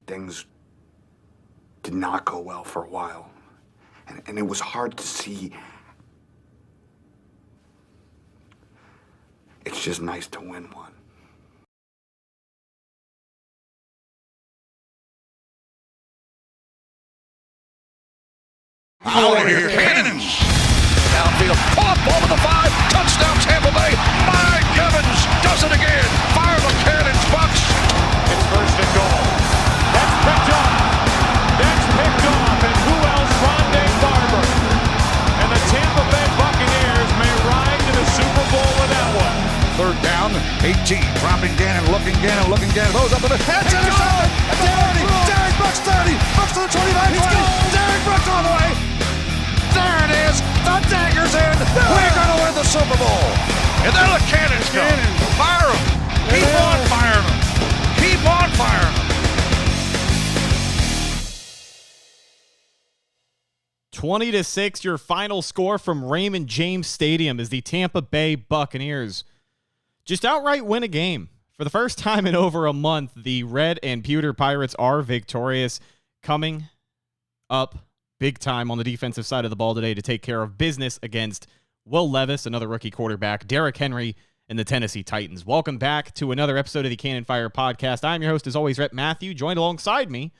things did not go well for a while. And it was hard to see. It's just nice to win one. I want to hear cannons. Downfield, pop over the 5, touchdown Tampa Bay. Mike Evans does it again. Fire the cannons, Bucs. It's first and goal. That's picked up. And who else? Rondé Barber. And the Tampa Bay Buccaneers may ride to the Super Bowl with that one. Third down, 18. Dropping Gannon, looking Gannon. Throws up to the head. Derek Brooks 30. Brooks to the 29. He's gone. Derek Brooks all the way. There it is. The dagger's in. We're going to win the Super Bowl. And there the cannons go. Fire them. Keep on firing them. Keep on firing them. 20-6, your final score from Raymond James Stadium as the Tampa Bay Buccaneers just outright win a game. For the first time in over a month, the Red and Pewter Pirates are victorious, coming up big time on the defensive side of the ball today to take care of business against Will Levis, another rookie quarterback, Derrick Henry, and the Tennessee Titans. Welcome back to another episode of the Cannon Fire Podcast. I'm your host, as always, Rhett Matthew, joined alongside me,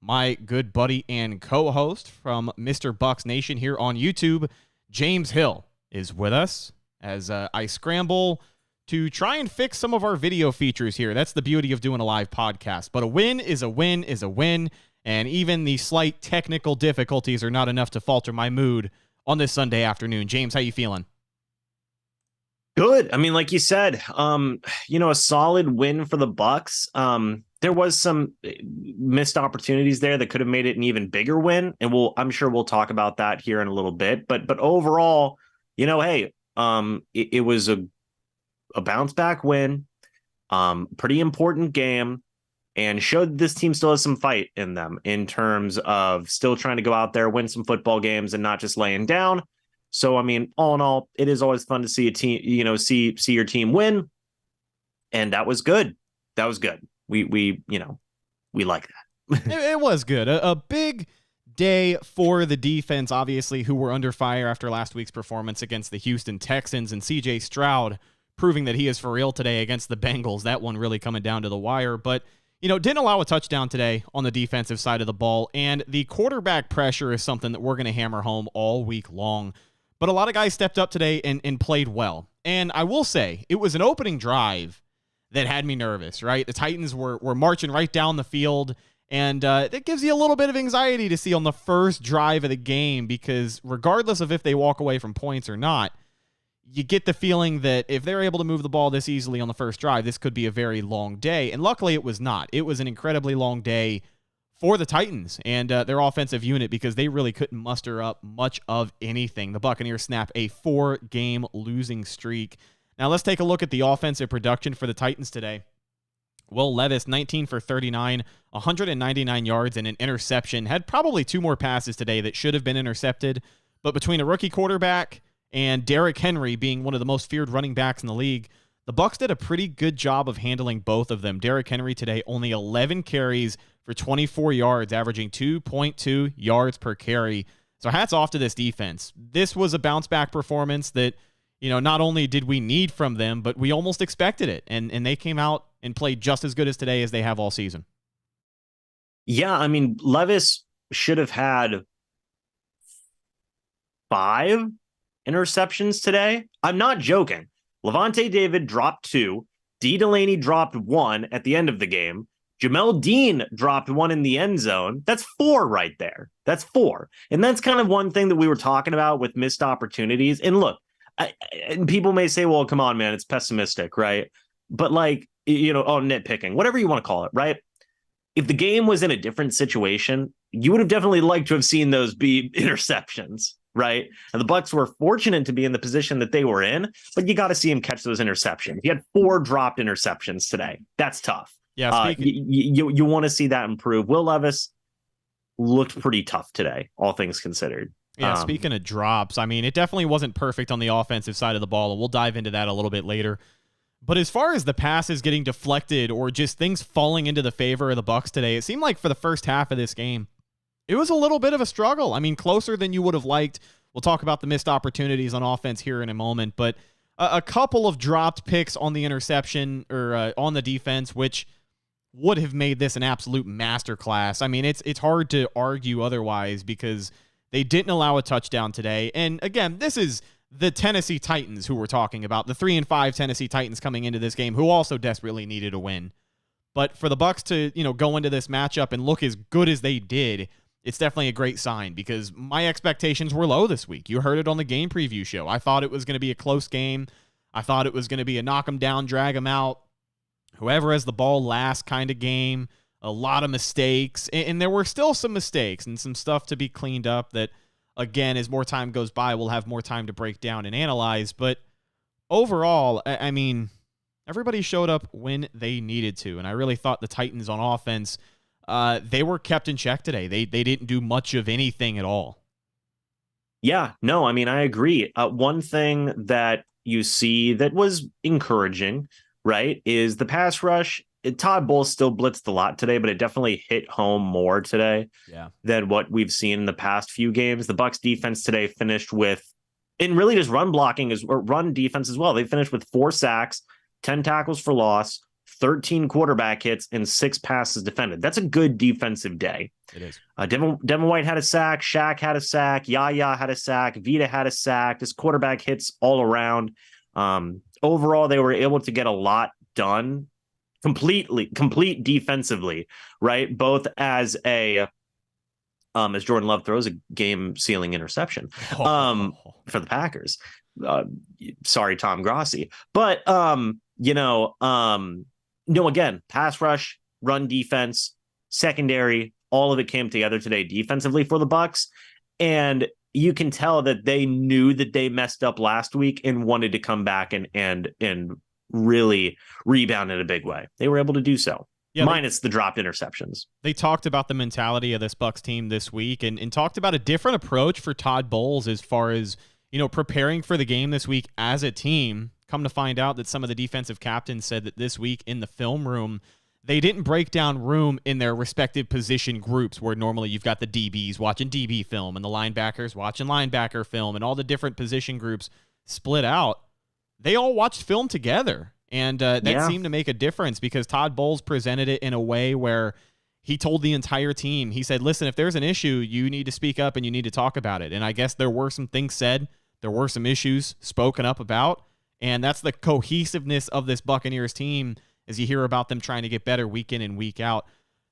my good buddy and co-host from Mr. Bucs Nation here on YouTube, James Hill, is with us as I scramble to try and fix some of our video features here. That's the beauty of doing a live podcast. But a win is a win is a win, and even the slight technical difficulties are not enough to falter my mood on this Sunday afternoon. James, how you feeling? Good. I mean, like you said, a solid win for the Bucs. There was some missed opportunities there that could have made it an even bigger win, and I'm sure we'll talk about that here in a little bit. But overall, hey, it was a bounce back win, pretty important game, and showed this team still has some fight in them in terms of still trying to go out there, win some football games, and not just laying down. So, I mean, all in all, it is always fun to see a team, see your team win, and that was good. That was good. We like that. It was good. A big day for the defense, obviously, who were under fire after last week's performance against the Houston Texans, and C.J. Stroud proving that he is for real today against the Bengals. That one really coming down to the wire, but didn't allow a touchdown today on the defensive side of the ball, and the quarterback pressure is something that we're going to hammer home all week long. But a lot of guys stepped up today and played well. And I will say, it was an opening drive that had me nervous, right? The Titans were marching right down the field, and it gives you a little bit of anxiety to see on the first drive of the game, because regardless of if they walk away from points or not, you get the feeling that if they're able to move the ball this easily on the first drive, this could be a very long day. And luckily it was not. It was an incredibly long day for the Titans and their offensive unit, because they really couldn't muster up much of anything. The Buccaneers snap a 4-game losing streak. Now let's take a look at the offensive production for the Titans today. Will Levis, 19 for 39, 199 yards and an interception. Had probably 2 more passes today that should have been intercepted. But between a rookie quarterback and Derrick Henry being one of the most feared running backs in the league, the Bucs did a pretty good job of handling both of them. Derrick Henry today only 11 carries for 24 yards, averaging 2.2 yards per carry. So hats off to this defense. This was a bounce-back performance that, not only did we need from them, but we almost expected it. And they came out and played just as good as today as they have all season. Yeah, I mean, Levis should have had 5 interceptions today. I'm not joking. Levante David dropped 2. D. Delaney dropped 1 at the end of the game. Jamel Dean dropped 1 in the end zone. That's 4 right there. That's 4. And that's kind of one thing that we were talking about with missed opportunities. And look, and people may say, well, come on, man, it's pessimistic, right? But nitpicking, whatever you want to call it, right? If the game was in a different situation, you would have definitely liked to have seen those be interceptions, right? And the Bucs were fortunate to be in the position that they were in, but you got to see him catch those interceptions. He had 4 dropped interceptions today. That's tough. Yeah, you want to see that improve. Will Levis looked pretty tough today, all things considered. Yeah, speaking of drops, I mean, it definitely wasn't perfect on the offensive side of the ball, and we'll dive into that a little bit later. But as far as the passes getting deflected or just things falling into the favor of the Bucs today, it seemed like for the first half of this game, it was a little bit of a struggle. I mean, closer than you would have liked. We'll talk about the missed opportunities on offense here in a moment, but a couple of dropped picks on the interception or on the defense, which would have made this an absolute masterclass. I mean, it's hard to argue otherwise because they didn't allow a touchdown today. And again, this is the Tennessee Titans who we're talking about, the 3-5 Tennessee Titans coming into this game, who also desperately needed a win. But for the Bucs to, go into this matchup and look as good as they did, it's definitely a great sign because my expectations were low this week. You heard it on the game preview show. I thought it was going to be a close game. I thought it was going to be a knock 'em down, drag 'em out, whoever has the ball last kind of game. A lot of mistakes, and there were still some mistakes and some stuff to be cleaned up that, again, as more time goes by, we'll have more time to break down and analyze. But overall, I mean, everybody showed up when they needed to, and I really thought the Titans on offense, they were kept in check today. They didn't do much of anything at all. Yeah, no, I mean, I agree. One thing that you see that was encouraging, right, is the pass rush. Todd Bowles still blitzed a lot today, but it definitely hit home more today than what we've seen in the past few games. The Bucs defense today finished with, and really just run blocking or run defense as well. They finished with 4 sacks, 10 tackles for loss, 13 quarterback hits, and 6 passes defended. That's a good defensive day. It is. Devin White had a sack, Shaq had a sack, Yaya had a sack, Vita had a sack. Just quarterback hits all around. Overall, they were able to get a lot done. Complete defensively, right? Both as as Jordan Love throws a game-sealing interception for the Packers. Sorry, Tom Grossi. But, again, pass rush, run defense, secondary, all of it came together today defensively for the Bucs. And you can tell that they knew that they messed up last week and wanted to come back and really rebound in a big way. They were able to do so. Yeah, minus the dropped interceptions. They talked about the mentality of this Bucs team this week and talked about a different approach for Todd Bowles as far as, preparing for the game this week as a team. Come to find out that some of the defensive captains said that this week in the film room, they didn't break down room in their respective position groups where normally you've got the DBs watching DB film and the linebackers watching linebacker film and all the different position groups split out. They all watched film together, and that seemed to make a difference because Todd Bowles presented it in a way where he told the entire team, he said, listen, if there's an issue, you need to speak up and you need to talk about it. And I guess there were some things said, there were some issues spoken up about, and that's the cohesiveness of this Buccaneers team as you hear about them trying to get better week in and week out.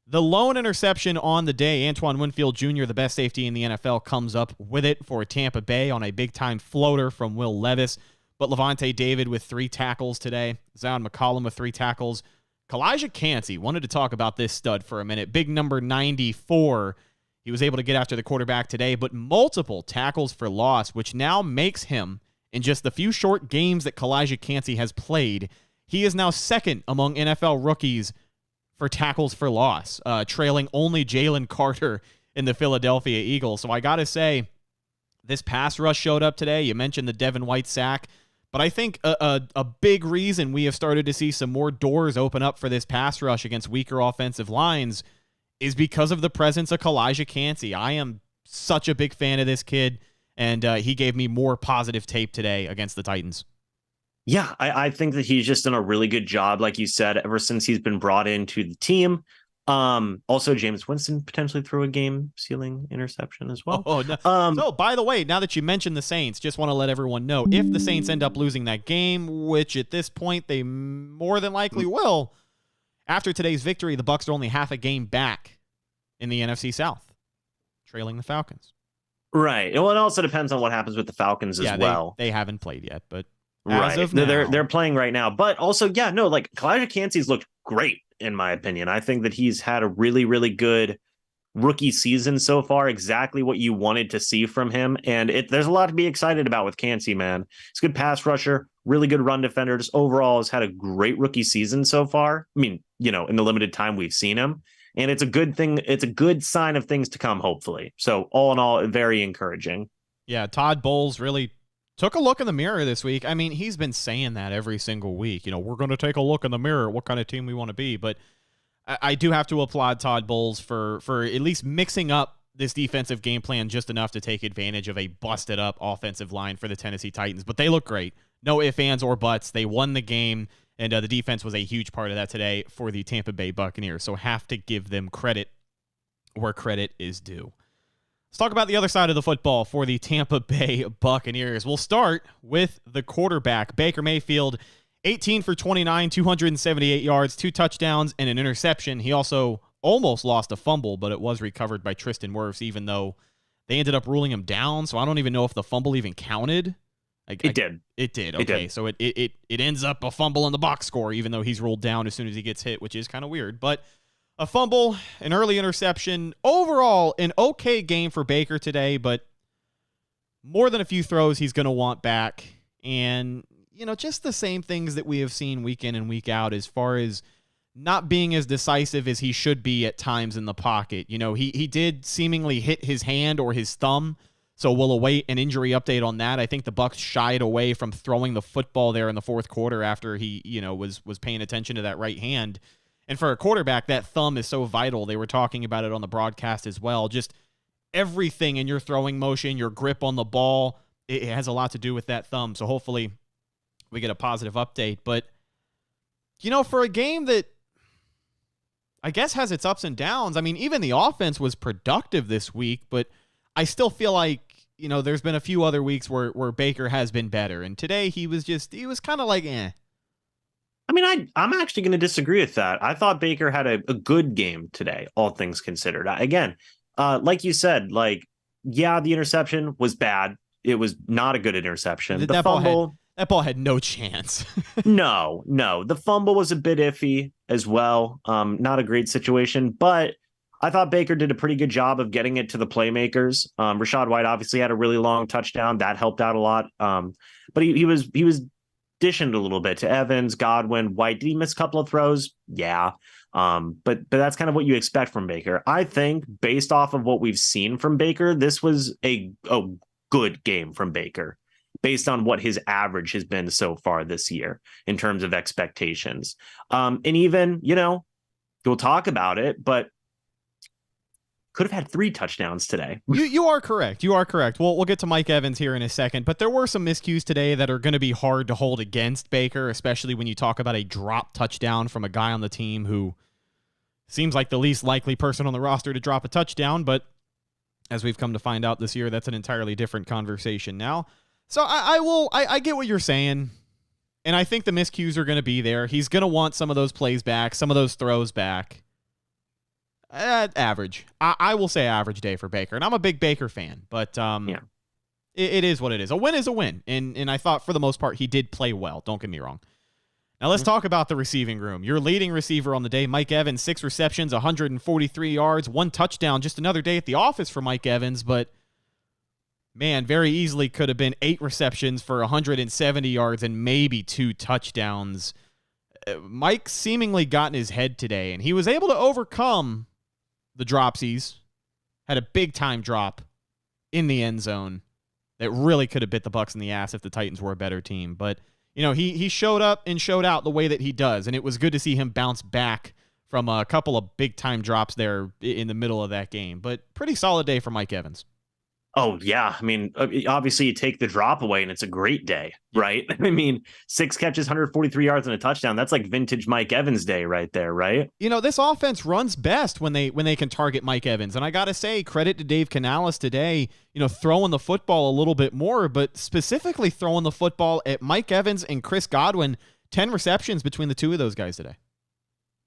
The lone interception on the day, Antoine Winfield Jr., the best safety in the NFL, comes up with it for Tampa Bay on a big-time floater from Will Levis. But Levante David with 3 tackles today. Zion McCollum with 3 tackles. Kalijah Kancey, wanted to talk about this stud for a minute. Big number 94. He was able to get after the quarterback today, but multiple tackles for loss, which now makes him, in just the few short games that Kalijah Kancey has played, he is now second among NFL rookies for tackles for loss, trailing only Jalen Carter in the Philadelphia Eagles. So I got to say, this pass rush showed up today. You mentioned the Devin White sack. But I think a big reason we have started to see some more doors open up for this pass rush against weaker offensive lines is because of the presence of Kalijah Kancey. I am such a big fan of this kid, and he gave me more positive tape today against the Titans. Yeah, I think that he's just done a really good job, like you said, ever since he's been brought into the team. Also, James Winston potentially threw a game-sealing interception as well. Oh, no. So, by the way, now that you mentioned the Saints, just want to let everyone know, if the Saints end up losing that game, which at this point they more than likely will, after today's victory, the Bucs are only half a game back in the NFC South, trailing the Falcons. Right. Well, it also depends on what happens with the Falcons as well. They haven't played yet, but right. As of now, they're playing right now. But also, Kalijah Kancey's looked great, in my opinion. I think that he's had a really, really good rookie season so far, exactly what you wanted to see from him. And there's a lot to be excited about with Kancey, man. He's a good pass rusher, really good run defender. Just overall has had a great rookie season so far. I mean, in the limited time we've seen him. And it's a good thing. It's a good sign of things to come, hopefully. So all in all, very encouraging. Yeah, Todd Bowles really took a look in the mirror this week. I mean, he's been saying that every single week. We're going to take a look in the mirror, what kind of team we want to be. But I do have to applaud Todd Bowles for at least mixing up this defensive game plan just enough to take advantage of a busted up offensive line for the Tennessee Titans. But they look great. No ifs, ands, or buts. They won the game, and the defense was a huge part of that today for the Tampa Bay Buccaneers. So have to give them credit where credit is due. Let's talk about the other side of the football for the Tampa Bay Buccaneers. We'll start with the quarterback, Baker Mayfield, 18 for 29, 278 yards, 2 touchdowns, and an interception. He also almost lost a fumble, but it was recovered by Tristan Wirfs, even though they ended up ruling him down. So I don't even know if the fumble even counted. It did. It did. Okay, so it ends up a fumble in the box score, even though he's ruled down as soon as he gets hit, which is kind of weird. But a fumble, an early interception. Overall, an okay game for Baker today, but more than a few throws he's going to want back. And, just the same things that we have seen week in and week out as far as not being as decisive as he should be at times in the pocket. He did seemingly hit his hand or his thumb, so we'll await an injury update on that. I think the Bucs shied away from throwing the football there in the fourth quarter after he, was paying attention to that right hand. And for a quarterback, that thumb is so vital. They were talking about it on the broadcast as well. Just everything in your throwing motion, your grip on the ball, it has a lot to do with that thumb. So hopefully we get a positive update. But, for a game that I guess has its ups and downs, I mean, even the offense was productive this week, but I still feel like, there's been a few other weeks where Baker has been better. And today he was kind of like, eh. I mean, I'm actually going to disagree with that. I thought Baker had a good game today, all things considered. Again, like you said, the interception was bad. It was not a good interception. The fumble, that ball had no chance. No. The fumble was a bit iffy as well. Not a great situation, but I thought Baker did a pretty good job of getting it to the playmakers. Rachaad White obviously had a really long touchdown. That helped out a lot. But he was dishing a little bit to Evans, Godwin, White. Did he miss a couple of throws? Yeah. But that's kind of what you expect from Baker. I think based off of what we've seen from Baker, this was a good game from Baker based on what his average has been so far this year in terms of expectations. And even, we'll talk about it, but could have had 3 touchdowns today. You are correct. You are correct. We'll get to Mike Evans here in a second, but there were some miscues today that are going to be hard to hold against Baker, especially when you talk about a drop touchdown from a guy on the team who seems like the least likely person on the roster to drop a touchdown, but as we've come to find out this year, that's an entirely different conversation now. So I get what you're saying, and I think the miscues are going to be there. He's going to want some of those plays back, some of those throws back. Average. I will say average day for Baker, and I'm a big Baker fan, but it is what it is. A win is a win, and I thought for the most part he did play well. Don't get me wrong. Now let's talk about the receiving room. Your leading receiver on the day, Mike Evans, 6 receptions, 143 yards, 1 touchdown. Just another day at the office for Mike Evans, but man, very easily could have been 8 receptions for 170 yards and maybe 2 touchdowns. Mike seemingly got in his head today, and he was able to overcome the dropsies. Had a big-time drop in the end zone that really could have bit the Bucs in the ass if the Titans were a better team. But, he showed up and showed out the way that he does, and it was good to see him bounce back from a couple of big-time drops there in the middle of that game. But pretty solid day for Mike Evans. Oh, yeah. I mean, obviously you take the drop away and it's a great day, right? I mean, 6 catches, 143 yards and a touchdown. That's like vintage Mike Evans day right there, right? This offense runs best when they can target Mike Evans. And I got to say, credit to Dave Canales today, throwing the football a little bit more, but specifically throwing the football at Mike Evans and Chris Godwin. 10 receptions between the two of those guys today.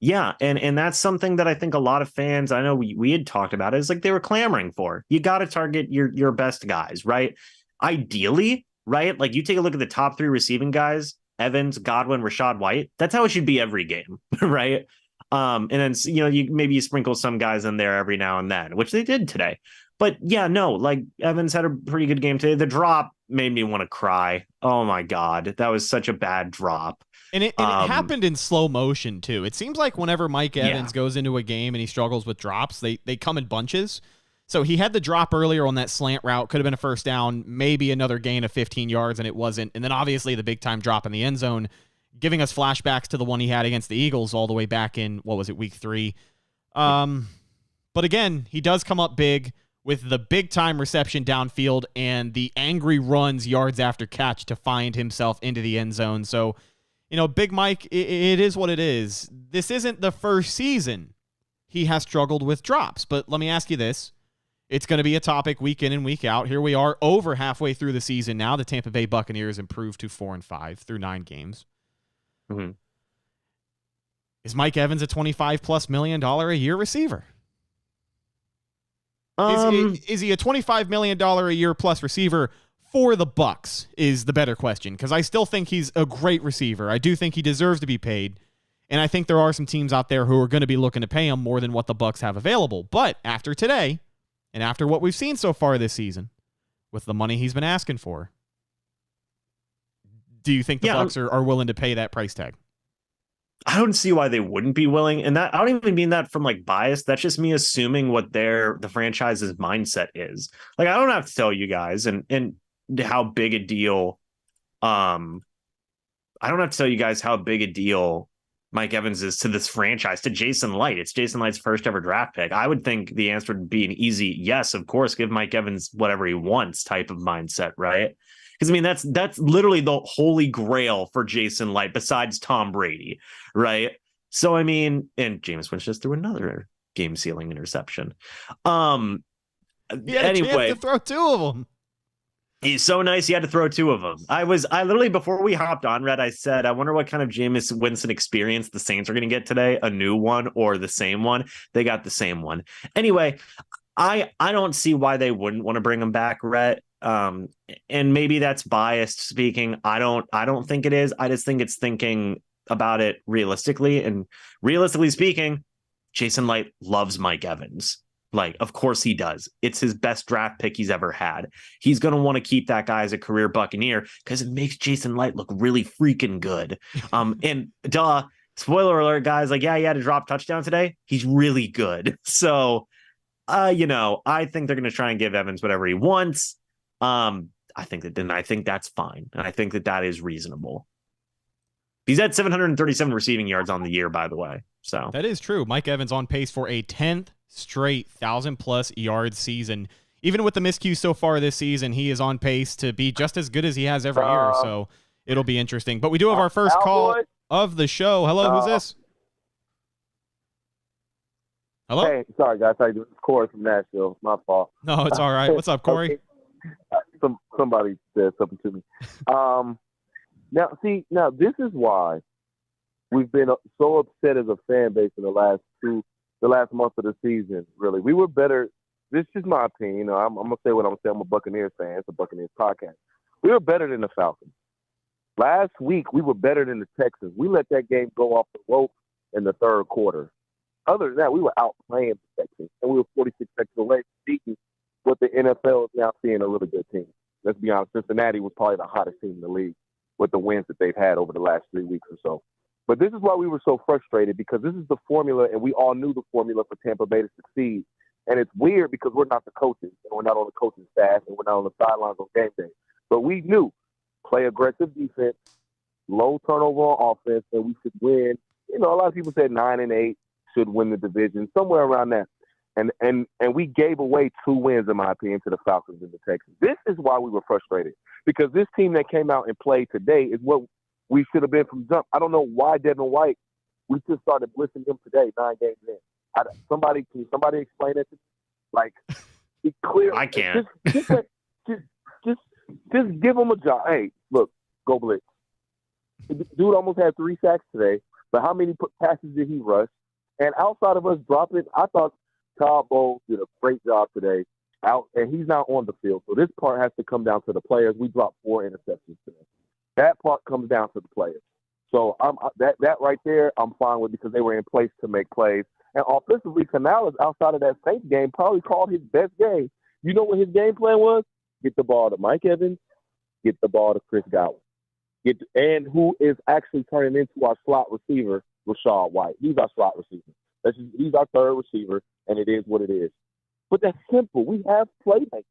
Yeah, and that's something that I think a lot of fans, I know we had talked about it, is like they were clamoring for. You got to target your best guys, right? Ideally, right? Like you take a look at the top 3 receiving guys, Evans, Godwin, Rachaad White. That's how it should be every game, right? And then, you sprinkle some guys in there every now and then, which they did today. But yeah, no, like Evans had a pretty good game today. The drop made me want to cry. Oh my God, that was such a bad drop. And it happened in slow motion, too. It seems like whenever Mike Evans goes into a game and he struggles with drops, they come in bunches. So he had the drop earlier on that slant route, could have been a first down, maybe another gain of 15 yards, and it wasn't. And then obviously the big-time drop in the end zone, giving us flashbacks to the one he had against the Eagles all the way back in, week 3. But again, he does come up big with the big-time reception downfield and the angry runs yards after catch to find himself into the end zone. So, Big Mike, it is what it is. This isn't the first season he has struggled with drops, but let me ask you this. It's going to be a topic week in and week out. Here we are over halfway through the season now. The Tampa Bay Buccaneers improved to 4-5 through 9 games. Mm-hmm. Is Mike Evans a $25+ million a year receiver? Is he a $25 million a year plus receiver for the Bucs is the better question, because I still think he's a great receiver. I do think he deserves to be paid, and I think there are some teams out there who are going to be looking to pay him more than what the Bucs have available. But after today, and after what we've seen so far this season, with the money he's been asking for, do you think the Bucs are willing to pay that price tag? I don't see why they wouldn't be willing. And that I don't even mean that from bias. That's just me assuming what the franchise's mindset is. I don't have to tell you guys and how big a deal. I don't have to tell you guys how big a deal Mike Evans is to this franchise, to Jason Light. It's Jason Light's first ever draft pick. I would think the answer would be an easy yes, of course, give Mike Evans whatever he wants type of mindset, right? Because that's literally the holy grail for Jason Light besides Tom Brady, right? So and Jameis Winston just threw another game-sealing interception. He had a chance to throw 2 of them. He's so nice. He had to throw 2 of them. I literally, before we hopped on, Rhett, I said, I wonder what kind of Jameis Winston experience the Saints are going to get today, a new one or the same one. They got the same one. Anyway, I don't see why they wouldn't want to bring him back, Rhett. And maybe that's biased speaking. I don't think it is. I just think it's thinking about it realistically. And realistically speaking, Jason Light loves Mike Evans. Of course he does. It's his best draft pick he's ever had. He's going to want to keep that guy as a career Buccaneer because it makes Jason Light look really freaking good. And spoiler alert, guys, he had a drop touchdown today. He's really good. So, I think they're going to try and give Evans whatever he wants. I think that's fine. And I think that is reasonable. He's had 737 receiving yards on the year, by the way. So that is true. Mike Evans on pace for a 10th straight 1,000+ yard season. Even with the miscues so far this season, he is on pace to be just as good as he has every year. So it'll be interesting. But we do have our first call of the show. Hello, who's this? Hello? Hey, sorry guys, how you doing? It's Corey from Nashville. My fault. No, it's all right. What's up, Corey? Somebody said something to me. Now this is why we've been so upset as a fan base in the last month of the season. Really, we were better. This is my opinion. I'm gonna say what I'm gonna say. I'm a Buccaneers fan. It's a Buccaneers podcast. We were better than the Falcons. Last week, we were better than the Texans. We let that game go off the rope in the third quarter. Other than that, we were outplaying the Texans, and we were 46 seconds away from beating what the NFL is now seeing a really good team. Let's be honest, Cincinnati was probably the hottest team in the league with the wins that they've had over the last 3 weeks or so. But this is why we were so frustrated, because this is the formula, and we all knew the formula for Tampa Bay to succeed. And it's weird because we're not the coaches, and we're not on the coaching staff, and we're not on the sidelines on game day. But we knew, play aggressive defense, low turnover on offense, and we should win. A lot of people said 9-8 should win the division, somewhere around that. And we gave away 2 wins, in my opinion, to the Falcons and the Texans. This is why we were frustrated, because this team that came out and played today is what we should have been from jump. I don't know why Devin White, we just started blitzing him today, 9 games in. Can somebody explain it to me? Be clear. I can't. Just give him a job. Hey, look, go blitz. Dude almost had 3 sacks today, but how many passes did he rush? And outside of us dropping, I thought Todd Bowles did a great job today. And he's not on the field, so this part has to come down to the players. We dropped 4 interceptions today. That part comes down to the players. So that right there, I'm fine with, because they were in place to make plays. And offensively, Canales, outside of that Saints game, probably called his best game. You know what his game plan was? Get the ball to Mike Evans, get the ball to Chris Godwin, and who is actually turning into our slot receiver, Rashad White. He's our slot receiver. He's our third receiver, and it is what it is. But that's simple. We have playmakers.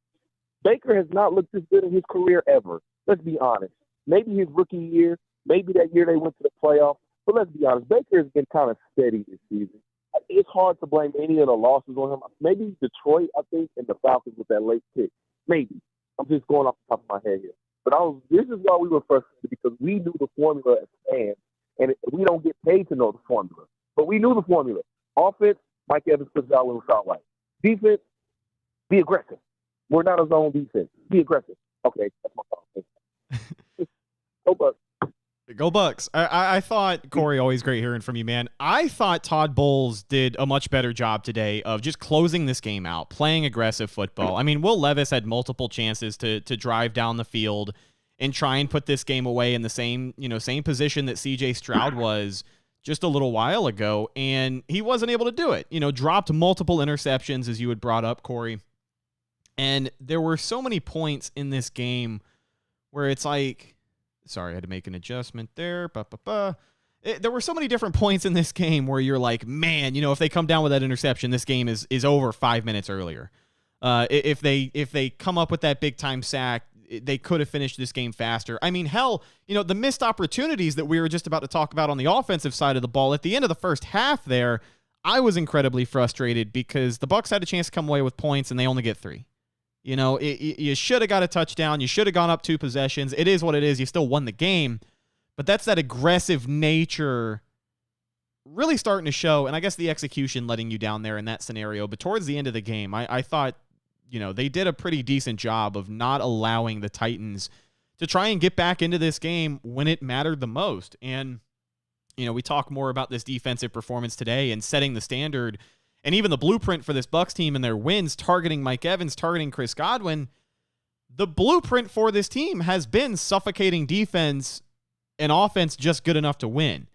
Baker has not looked this good in his career ever. Let's be honest. Maybe his rookie year, maybe that year they went to the playoffs. But let's be honest, Baker has been kind of steady this season. It's hard to blame any of the losses on him. Maybe Detroit, I think, and the Falcons with that late pick. Maybe. I'm just going off the top of my head here. But this is why we were frustrated, because we knew the formula as fans, and we don't get paid to know the formula. But we knew the formula. Offense, Mike Evans puts it out when it's out right. Defense, be aggressive. We're not a zone defense. Be aggressive. Okay, that's my thought. Go Bucs. Go Bucs. I thought, Corey, always great hearing from you, man. I thought Todd Bowles did a much better job today of just closing this game out, playing aggressive football. I mean, Will Levis had multiple chances to drive down the field and try and put this game away in the same position that CJ Stroud was just a little while ago, and he wasn't able to do it. Dropped multiple interceptions, as you had brought up, Corey. And there were so many points in this game where it's like, sorry, I had to make an adjustment there. There were so many different points in this game where you're like, man, if they come down with that interception, this game is over 5 minutes earlier. If they come up with that big time sack, they could have finished this game faster. I mean, hell, the missed opportunities that we were just about to talk about on the offensive side of the ball at the end of the first half there, I was incredibly frustrated because the Bucs had a chance to come away with points and they only get 3. You should have got a touchdown. You should have gone up 2 possessions. It is what it is. You still won the game. But that's that aggressive nature really starting to show, and I guess the execution letting you down there in that scenario. But towards the end of the game, I thought, they did a pretty decent job of not allowing the Titans to try and get back into this game when it mattered the most. And, we talk more about this defensive performance today and setting the standard and even the blueprint for this Bucs team and their wins, targeting Mike Evans, targeting Chris Godwin. The blueprint for this team has been suffocating defense and offense just good enough to win.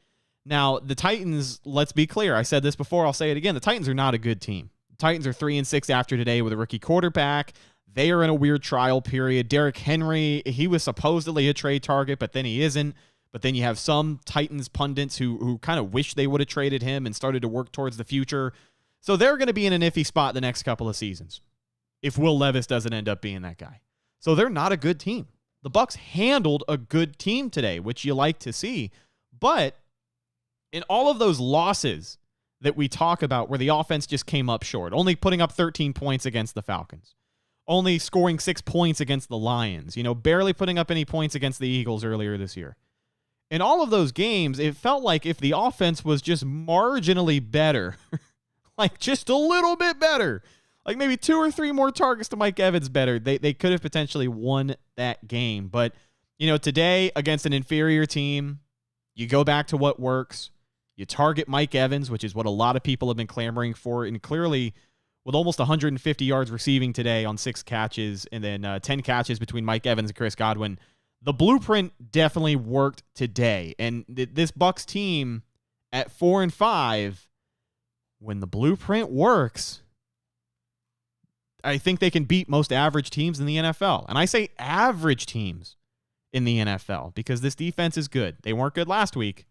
Now, the Titans, let's be clear. I said this before. I'll say it again. The Titans are not a good team. The Titans are 3-6 after today with a rookie quarterback. They are in a weird trial period. Derrick Henry, he was supposedly a trade target, but then he isn't. But then you have some Titans pundits who kind of wish they would have traded him and started to work towards the future. So they're going to be in an iffy spot the next couple of seasons if Will Levis doesn't end up being that guy. So they're not a good team. The Bucs handled a good team today, which you like to see. But in all of those losses that we talk about where the offense just came up short, only putting up 13 points against the Falcons, only scoring 6 points against the Lions, barely putting up any points against the Eagles earlier this year. In all of those games, it felt like if the offense was just marginally better, like just a little bit better, like maybe 2 or 3 more targets to Mike Evans better, they could have potentially won that game. But, today against an inferior team, you go back to what works. You target Mike Evans, which is what a lot of people have been clamoring for. And clearly, with almost 150 yards receiving today on 6 catches and then 10 catches between Mike Evans and Chris Godwin, the blueprint definitely worked today. And this Bucs team at 4-5, when the blueprint works, I think they can beat most average teams in the NFL. And I say average teams in the NFL because this defense is good. They weren't good last week,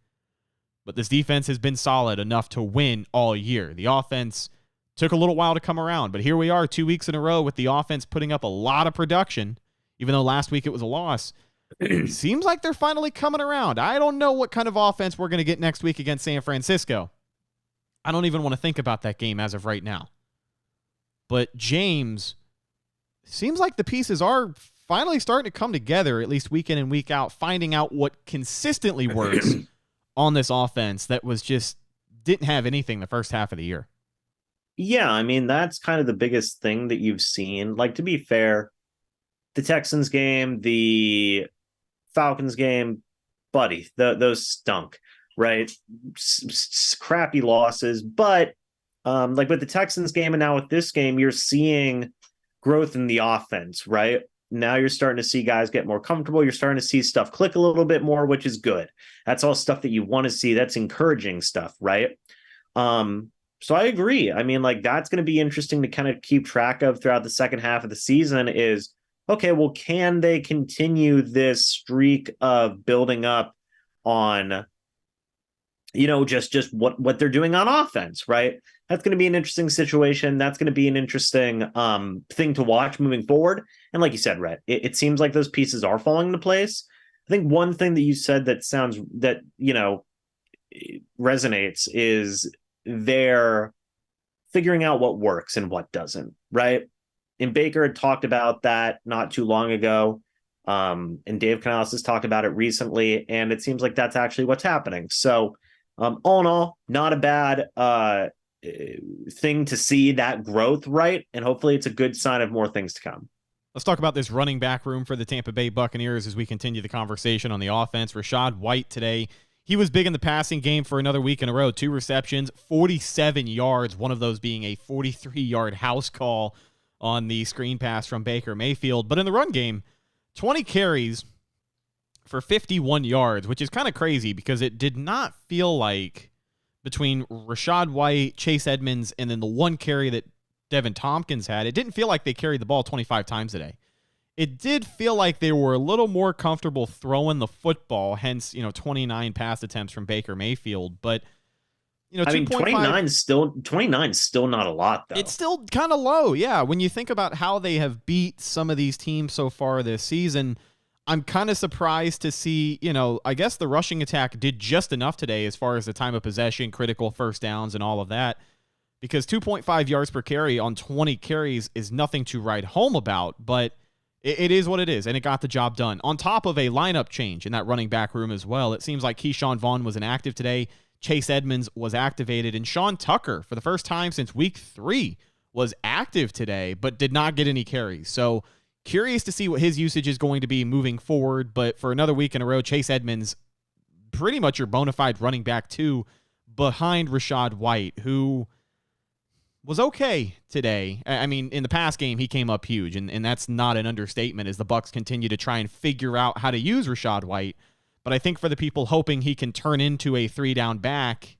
but this defense has been solid enough to win all year. The offense took a little while to come around, but here we are 2 weeks in a row with the offense putting up a lot of production, even though last week it was a loss. Seems like they're finally coming around. I don't know what kind of offense we're going to get next week against San Francisco. I don't even want to think about that game as of right now. But James, seems like the pieces are finally starting to come together, at least week in and week out, finding out what consistently works on this offense that was just didn't have anything the first half of the year. Yeah, I mean, that's kind of the biggest thing that you've seen. Like, to be fair, the Texans game, the Falcons game, buddy, those stunk, right? Crappy losses. But like with the Texans game and now with this game, you're seeing growth in the offense, right? Now you're starting to see guys get more comfortable. You're starting to see stuff click a little bit more, which is good. That's all stuff that you want to see. That's encouraging stuff, right? So I agree. I mean, like, that's going to be interesting to kind of keep track of throughout the second half of the season is, okay, well, can they continue this streak of building up on, just what they're doing on offense, right? That's going to be an interesting situation. That's going to be an interesting thing to watch moving forward. And like you said, Rhett, it seems like those pieces are falling into place. I think one thing that you said that resonates is they're figuring out what works and what doesn't, right? And Baker had talked about that not too long ago. And Dave Canales has talked about it recently, and it seems like that's actually what's happening. So all in all, not a bad thing to see that growth, right? And hopefully it's a good sign of more things to come. Let's talk about this running back room for the Tampa Bay Buccaneers as we continue the conversation on the offense. Rachaad White today, he was big in the passing game for another week in a row. 2 receptions, 47 yards, one of those being a 43-yard house call on the screen pass from Baker Mayfield. But in the run game, 20 carries for 51 yards, which is kind of crazy because it did not feel like between Rachaad White, Chase Edmonds, and then the one carry that Devin Tompkins had, it didn't feel like they carried the ball 25 times today. It did feel like they were a little more comfortable throwing the football, hence, 29 pass attempts from Baker Mayfield. But, 29 still not a lot, though. It's still kind of low, yeah. When you think about how they have beat some of these teams so far this season, I'm kind of surprised to see, I guess the rushing attack did just enough today as far as the time of possession, critical first downs, and all of that. Because 2.5 yards per carry on 20 carries is nothing to write home about, but it is what it is, and it got the job done. On top of a lineup change in that running back room as well, it seems like Keyshawn Vaughn was inactive today, Chase Edmonds was activated, and Sean Tucker, for the first time since week 3, was active today, but did not get any carries. So curious to see what his usage is going to be moving forward, but for another week in a row, Chase Edmonds, pretty much your bona fide running back 2, behind Rachaad White, who was okay today. I mean, in the past game, he came up huge, and that's not an understatement as the Bucs continue to try and figure out how to use Rachaad White. But I think for the people hoping he can turn into a 3-down back,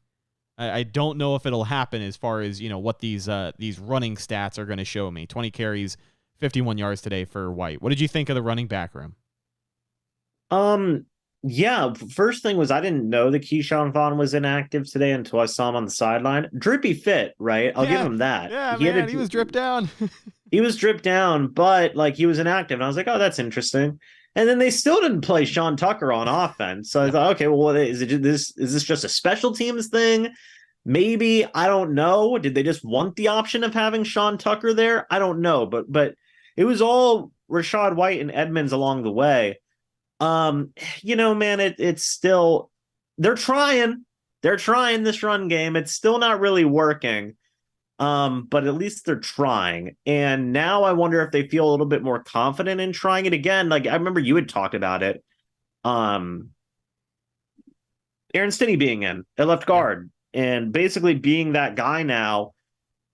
I don't know if it'll happen as far as, what these running stats are going to show me. 20 carries, 51 yards today for White. What did you think of the running back room? Yeah, first thing was I didn't know that Keyshawn Vaughn was inactive today until I saw him on the sideline. Drippy fit, right? I'll give him that. Yeah, he was dripped down. He was dripped down, but he was inactive. And I was like, oh, that's interesting. And then they still didn't play Sean Tucker on offense. So I thought, okay, well, is this just a special teams thing? Maybe, I don't know. Did they just want the option of having Sean Tucker there? I don't know. But it was all Rachaad White and Edmonds along the way. Man, it's still, they're trying this run game. It's still not really working. But at least they're trying. And now I wonder if they feel a little bit more confident in trying it again. I remember you had talked about it. Aaron Stinney being in at left guard and basically being that guy now,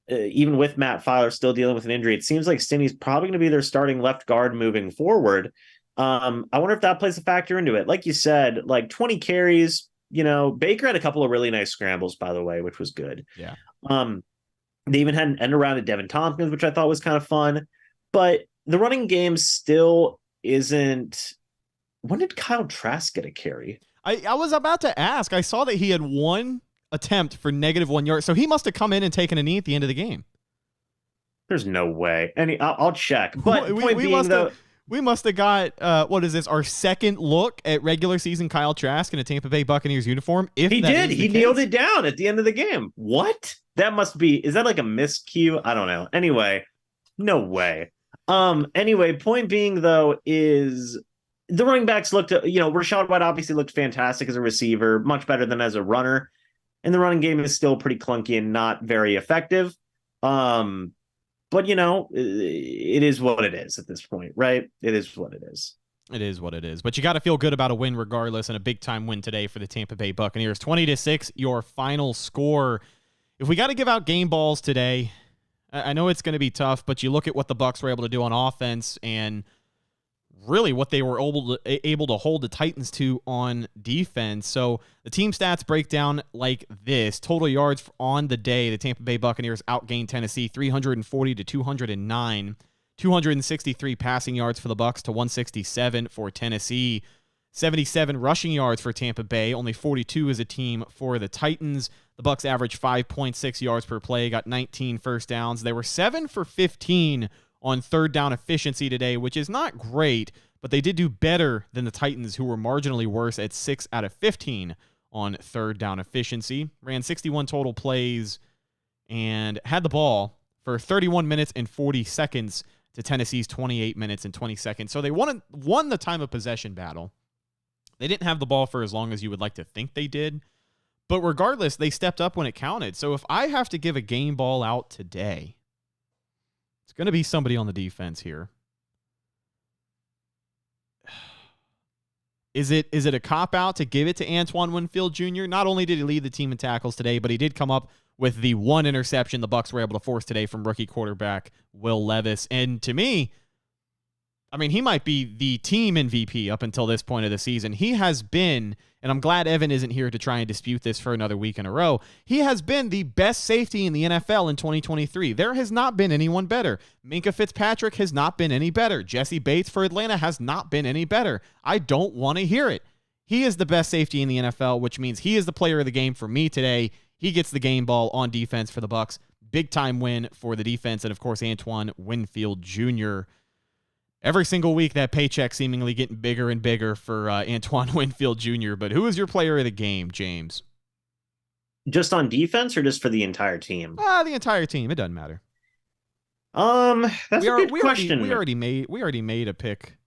even with Matt Filer still dealing with an injury. It seems like Stinney's probably going to be their starting left guard moving forward. I wonder if that plays a factor into it. Like you said, 20 carries, Baker had a couple of really nice scrambles, by the way, which was good. Yeah. They even had an end around at Devin Tompkins, which I thought was kind of fun. But the running game still isn't. When did Kyle Trask get a carry? I was about to ask. I saw that he had one attempt for -1 yard. So he must have come in and taken a knee at the end of the game. There's no way. I'll check. But we must have got, what is this, our second look at regular season Kyle Trask in a Tampa Bay Buccaneers uniform? If he did. He nailed it down at the end of the game. What? That must be, is that like a miscue? I don't know. Anyway, no way. Anyway, point being, though, is the running backs looked, Rachaad White obviously looked fantastic as a receiver, much better than as a runner. And the running game is still pretty clunky and not very effective. But, it is what it is at this point, right? It is what it is. It is what it is. But you got to feel good about a win regardless, and a big-time win today for the Tampa Bay Buccaneers. 20-6, your final score. If we got to give out game balls today, I know it's going to be tough, but you look at what the Bucs were able to do on offense and really what they were able to hold the Titans to on defense. So the team stats break down like this. Total yards on the day, the Tampa Bay Buccaneers outgained Tennessee 340 to 209. 263 passing yards for the Bucs to 167 for Tennessee. 77 rushing yards for Tampa Bay, only 42 as a team for the Titans. The Bucs averaged 5.6 yards per play, got 19 first downs. They were 7 for 15 on third down efficiency today, which is not great, but they did do better than the Titans, who were marginally worse at 6 out of 15 on third down efficiency. Ran 61 total plays and had the ball for 31 minutes and 40 seconds to Tennessee's 28 minutes and 20 seconds. So they won the time of possession battle. They didn't have the ball for as long as you would like to think they did. But regardless, they stepped up when it counted. So if I have to give a game ball out today, it's going to be somebody on the defense here. Is it a cop-out to give it to Antoine Winfield Jr.? Not only did he lead the team in tackles today, but he did come up with the one interception the Bucs were able to force today from rookie quarterback Will Levis. And to me, I mean, he might be the team MVP up until this point of the season. He has been, and I'm glad Evan isn't here to try and dispute this for another week in a row, he has been the best safety in the NFL in 2023. There has not been anyone better. Minkah Fitzpatrick has not been any better. Jesse Bates for Atlanta has not been any better. I don't want to hear it. He is the best safety in the NFL, which means he is the player of the game for me today. He gets the game ball on defense for the Bucs. Big time win for the defense, and of course Antoine Winfield Jr. Every single week, that paycheck seemingly getting bigger and bigger for Antoine Winfield Jr. But who is your player of the game, James? Just on defense or just for the entire team? The entire team. It doesn't matter. That's a good question. We already made a pick.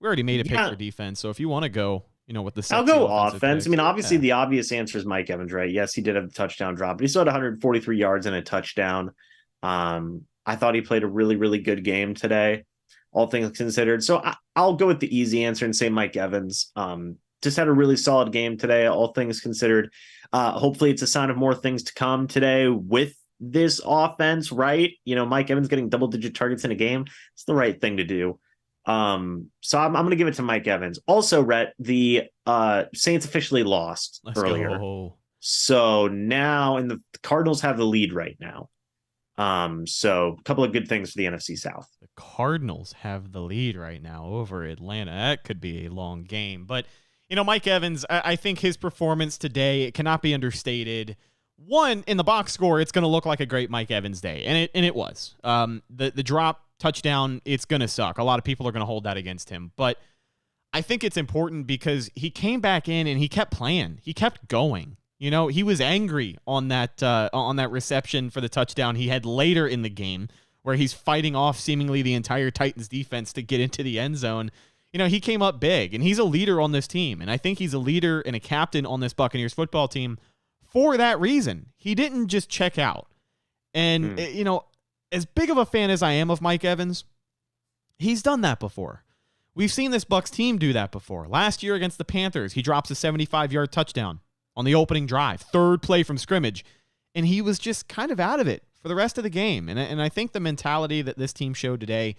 We already made a pick for defense. So if you want to go, with the I'll go offense. I mean, obviously the obvious answer is Mike Evans, right? Yes, he did have a touchdown drop, but he still had 143 yards and a touchdown. I thought he played a really, really good game today, all things considered. So I'll go with the easy answer and say Mike Evans. Just had a really solid game today, all things considered. Hopefully it's a sign of more things to come today with this offense, right? Mike Evans getting double-digit targets in a game. It's the right thing to do. So I'm going to give it to Mike Evans. Also, Rhett, the Saints officially lost earlier. Go. So now, and the Cardinals have the lead right now. So a couple of good things for the NFC South. The Cardinals have the lead right now over Atlanta. That could be a long game. But, Mike Evans, I think his performance today, it cannot be understated. One, in the box score, it's going to look like a great Mike Evans day. And it was. The drop touchdown, it's going to suck. A lot of people are going to hold that against him. But I think it's important because he came back in and he kept playing. He kept going. He was angry on that reception for the touchdown he had later in the game where he's fighting off seemingly the entire Titans defense to get into the end zone. He came up big, and he's a leader on this team. And I think he's a leader and a captain on this Buccaneers football team for that reason. He didn't just check out. And, as big of a fan as I am of Mike Evans, he's done that before. We've seen this Bucs team do that before. Last year against the Panthers, he drops a 75-yard touchdown on the opening drive, third play from scrimmage, and he was just kind of out of it for the rest of the game. And I think the mentality that this team showed today,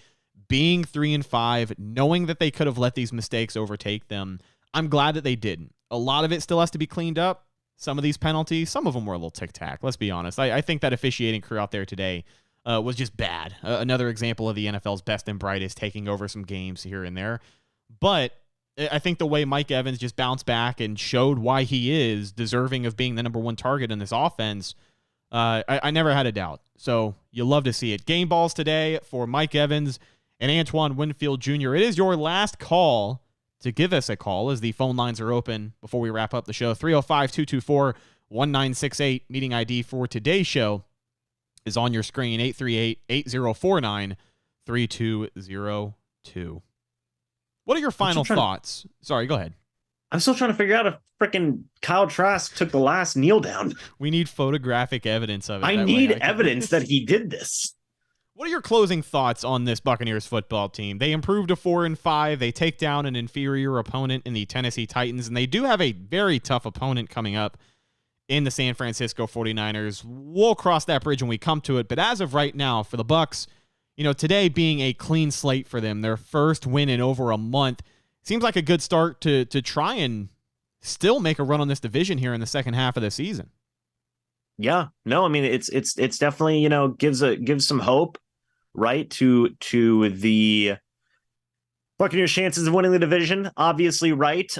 being 3-5, knowing that they could have let these mistakes overtake them, I'm glad that they didn't. A lot of it still has to be cleaned up. Some of these penalties, some of them were a little tic-tac, let's be honest. I think that officiating crew out there today was just bad. Another example of the NFL's best and brightest taking over some games here and there. But I think the way Mike Evans just bounced back and showed why he is deserving of being the number one target in this offense, I never had a doubt. So you love to see it. Game balls today for Mike Evans and Antoine Winfield Jr. It is your last call to give us a call as the phone lines are open before we wrap up the show. 305-224-1968. Meeting ID for today's show is on your screen, 838-8049-3202. What are your final thoughts? Sorry, go ahead. I'm still trying to figure out if freaking Kyle Trask took the last kneel down. We need photographic evidence of it. I need evidence that he did this. What are your closing thoughts on this Buccaneers football team? They improved to 4-5. They take down an inferior opponent in the Tennessee Titans, and they do have a very tough opponent coming up in the San Francisco 49ers. We'll cross that bridge when we come to it, but as of right now, for the Bucs, today being a clean slate for them, their first win in over a month, seems like a good start to try and still make a run on this division here in the second half of the season. Yeah, no, I mean it's definitely gives some hope, right, to the Buccaneers' chances of winning the division, obviously right.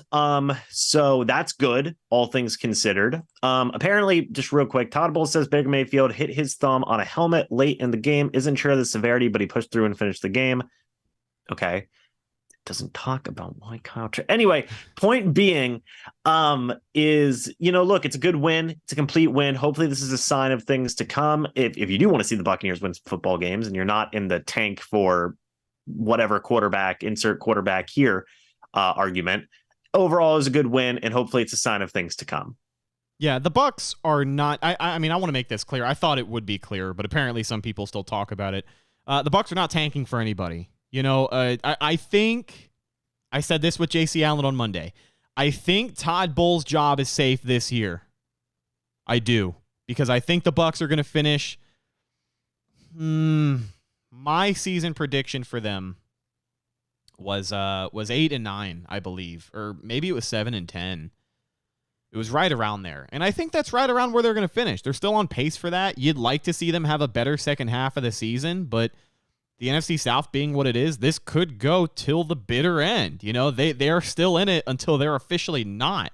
So that's good, all things considered. Apparently, just real quick, Todd Bowles says Baker Mayfield hit his thumb on a helmet late in the game. Isn't sure of the severity, but he pushed through and finished the game. Okay. Doesn't talk about why Kyle. Anyway, point being, is, look, it's a good win. It's a complete win. Hopefully this is a sign of things to come. If you do want to see the Buccaneers win football games and you're not in the tank for whatever quarterback, insert quarterback here argument, overall is a good win, and hopefully it's a sign of things to come. Yeah, the Bucs are not. I mean, I want to make this clear. I thought it would be clear, but apparently some people still talk about it. The Bucs are not tanking for anybody. I think I said this with JC Allen on Monday. I think Todd Bowles' job is safe this year. I do, because I think the Bucs are going to finish. My season prediction for them was 8-9, I believe, or maybe it was 7-10. It was right around there, and I think that's right around where they're going to finish. They're still on pace for that. You'd like to see them have a better second half of the season, but the NFC South being what it is, this could go till the bitter end. They are still in it until they're officially not.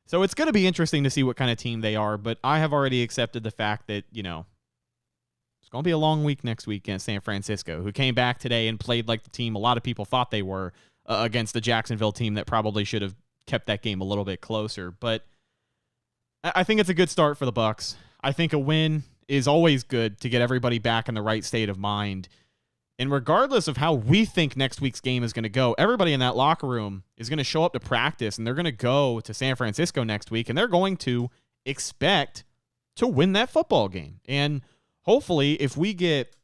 So it's going to be interesting to see what kind of team they are, but I have already accepted the fact that, it's going to be a long week next week against San Francisco, who came back today and played like the team a lot of people thought they were against the Jacksonville team that probably should have kept that game a little bit closer. But I think it's a good start for the Bucs. I think a win is always good to get everybody back in the right state of mind. And regardless of how we think next week's game is going to go, everybody in that locker room is going to show up to practice, and they're going to go to San Francisco next week, and they're going to expect to win that football game. And hopefully, if we get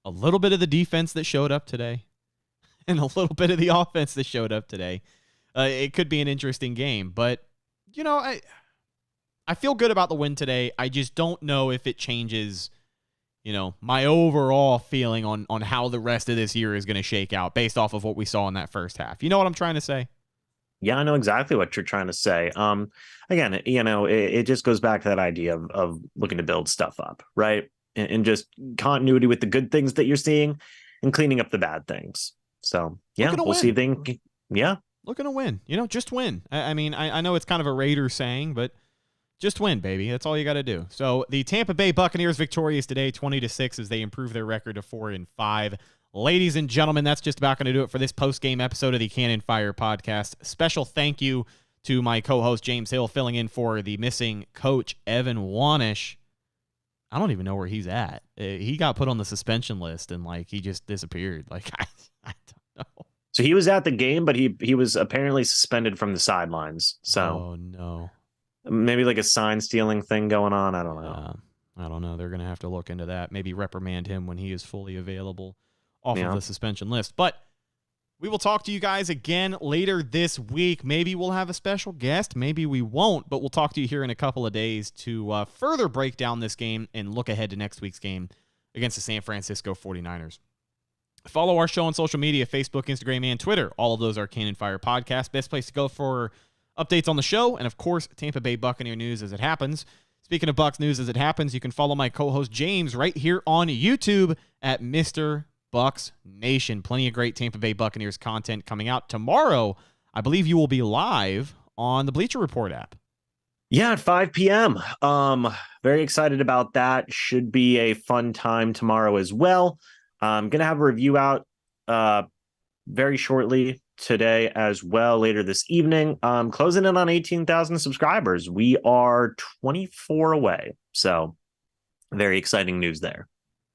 a little bit of the defense that showed up today and a little bit of the offense that showed up today, it could be an interesting game. But, I feel good about the win today. I just don't know if it changes my overall feeling on how the rest of this year is going to shake out based off of what we saw in that first half. You know what I'm trying to say? Yeah, I know exactly what you're trying to say. Again, it just goes back to that idea of looking to build stuff up, right? And just continuity with the good things that you're seeing and cleaning up the bad things. So, yeah, we'll see things. Yeah. Looking to win, just win. I mean, I know it's kind of a Raiders saying, but just win, baby. That's all you got to do. So the Tampa Bay Buccaneers victorious today, 20-6, as they improve their record to 4-5. Ladies and gentlemen, that's just about going to do it for this post-game episode of the Cannon Fire podcast. Special thank you to my co-host James Hill, filling in for the missing coach Evan Wanish. I don't even know where he's at. He got put on the suspension list and he just disappeared. I don't know. So he was at the game, but he was apparently suspended from the sidelines. So oh no. Maybe like a sign stealing thing going on. I don't know. I don't know. They're going to have to look into that. Maybe reprimand him when he is fully available off of the suspension list. But we will talk to you guys again later this week. Maybe we'll have a special guest. Maybe we won't. But we'll talk to you here in a couple of days to further break down this game and look ahead to next week's game against the San Francisco 49ers. Follow our show on social media, Facebook, Instagram, and Twitter. All of those are Cannon Fire Podcast. Best place to go for updates on the show, and of course, Tampa Bay Buccaneer news as it happens. Speaking of Bucs news as it happens, you can follow my co-host James right here on YouTube at Mr. Bucs Nation. Plenty of great Tampa Bay Buccaneers content coming out tomorrow. I believe you will be live on the Bleacher Report app. Yeah, at 5 p.m. Very excited about that. Should be a fun time tomorrow as well. I'm going to have a review out very shortly today as well, later this evening. Closing in on 18,000 subscribers. We are 24 away. So very exciting news there.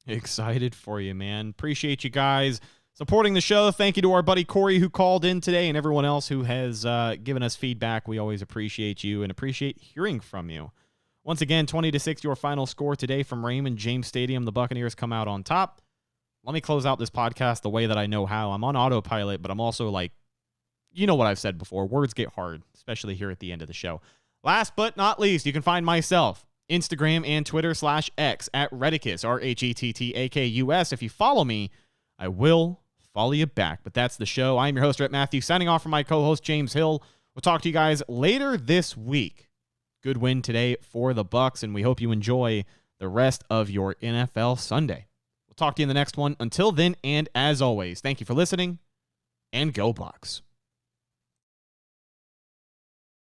Excited for you, man. Appreciate you guys supporting the show. Thank you to our buddy Corey who called in today and everyone else who has given us feedback. We always appreciate you and appreciate hearing from you. Once again, 20-6, your final score today from Raymond James Stadium. The Buccaneers come out on top. Let me close out this podcast the way that I know how. I'm on autopilot, but I'm also you know what I've said before. Words get hard, especially here at the end of the show. Last but not least, you can find myself, Instagram and Twitter /X at Rhettakus, RHETTAKUS. If you follow me, I will follow you back. But that's the show. I'm your host, Rhett Matthew, signing off from my co-host, James Hill. We'll talk to you guys later this week. Good win today for the Bucs, and we hope you enjoy the rest of your NFL Sunday. We'll talk to you in the next one. Until then, and as always, thank you for listening. and go Bucs.